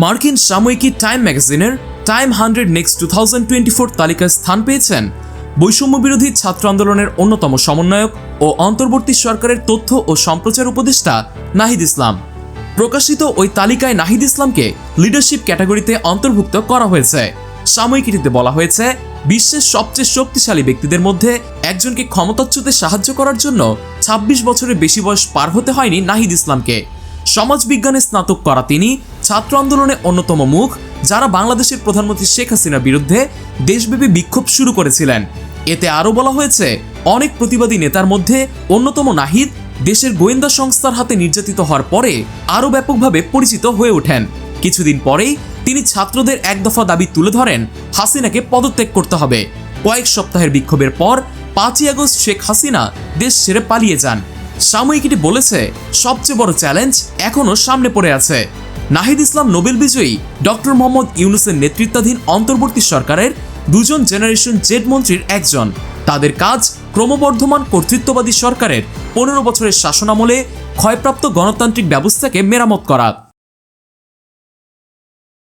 মার্কিন সাময়িকী টাইম ম্যাগাজিনের টাইম 100 নেক্সট 2024 তালিকায় স্থান পেয়েছেন বৈষম্য বিরোধী ছাত্র আন্দোলনের অন্যতম সমন্বয়ক ও অন্তর্বর্তী সরকারের তথ্য ও সম্প্রচার উপদেষ্টা নাহিদ ইসলাম। প্রকাশিত ওই তালিকায় নাহিদ ইসলামকে লিডারশিপ ক্যাটাগরিতে অন্তর্ভুক্ত করা হয়েছে। সাময়িকীটিতে বলা হয়েছে, বিশ্বের সবচেয়ে শক্তিশালী ব্যক্তিদের মধ্যে একজনকে ক্ষমতাচ্যুতে সাহায্য করার জন্য ২৬ বছরের বেশি বয়স পার হতে হয়নি নাহিদ ইসলামকে। সমাজবিজ্ঞানে স্নাতক করা তিনি ছাত্র আন্দোলনের অন্যতম মুখ, যারা বাংলাদেশের প্রধানমন্ত্রী শেখ হাসিনার বিরুদ্ধে দেশব্যাপী বিক্ষোভ শুরু করেছিলেন। এতে আরও বলা হয়েছে, অনেক প্রতিবাদী নেতার মধ্যে অন্যতম নাহিদ দেশের গোয়েন্দা সংস্থার হাতে নির্যাতিত হওয়ার পরে আরও ব্যাপকভাবে পরিচিত হয়ে ওঠেন। কিছুদিন পরেই তিনি ছাত্রদের এক দফা দাবি তুলে ধরেন, হাসিনাকে পদত্যাগ করতে হবে। কয়েক সপ্তাহের বিক্ষোভের পর ৫ই আগস্ট শেখ হাসিনা দেশ ছেড়ে পালিয়ে যান। সাময়িকীটি বলেছে, সবচেয়ে বড় চ্যালেঞ্জ এখনও সামনে পড়ে আছে। নাহিদ ইসলাম নোবেল বিজয়ী ডক্টর মোহাম্মদ ইউনূসের নেতৃত্বাধীন অন্তর্বর্তী সরকারের দুজন জেনারেশন জেড মন্ত্রীর একজন। তাদের কাজ ক্রমবর্ধমান কর্তৃত্ববাদী সরকারের ১৫ বছরের শাসনামলে ক্ষয়প্রাপ্ত গণতান্ত্রিক ব্যবস্থাকে মেরামত করা।